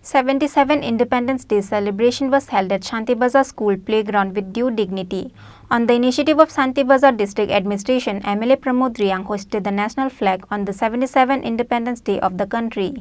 77 Independence Day celebration was held at Shanti Bazar School Playground with due dignity. On the initiative of Shanti Bazar District Administration, MLA Pramod Riyang hosted the national flag on the 77 Independence Day of the country.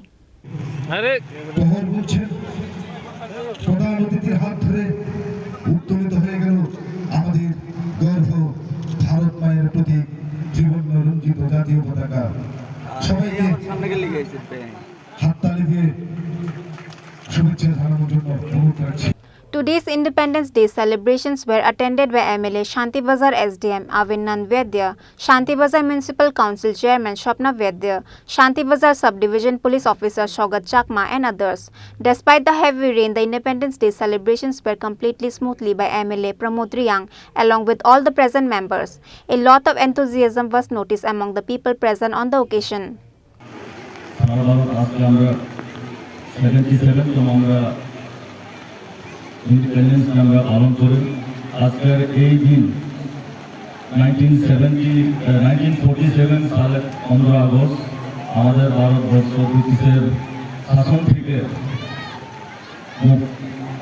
Today's Independence Day celebrations were attended by MLA Shanti Bazar SDM Avinand Vaidya, Shanti Bazar Municipal Council Chairman Shapna Vaidya, Shanti Bazar Subdivision Police Officer Shogat Chakma and others. Despite the heavy rain, the Independence Day celebrations were completely smoothly by MLA Pramod Riyang along with all the present members. A lot of enthusiasm was noticed among the people present on the occasion. Independence আমরা পালন করি আজকের এই দিন 1947 সালের 15 August আমাদের ভারতবর্ষ ব্রিটিশের শাসন থেকে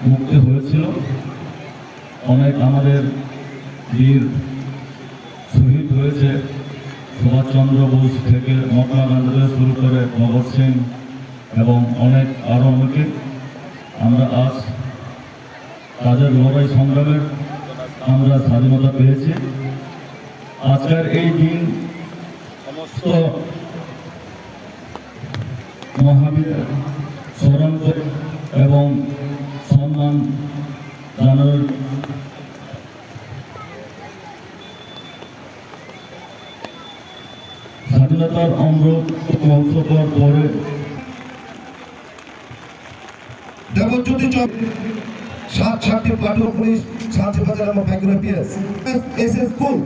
মুক্তি হয়েছিল। অনেক আমাদের বীর শহীদ হয়েছে, সুভাষচন্দ্র বোস থেকে মহাত্মা গান্ধী থেকে শুরু করে ভগৎ সিং এবং অনেক আরও অনেকে। আমরা আজ তাদের লড়াই সংগ্রামের আমরা স্বাধীনতা পেয়েছি। আজকের এই দিন সমস্ত মহাবীর স্মরণ এবং সম্মান জানানোর স্বাধীনতার অমৃত মহোৎসবের পরে Debjyoti Shanti Plateau Police, Shanti Bazar PS. SS School.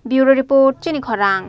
Bureau Report, Chini Khorang.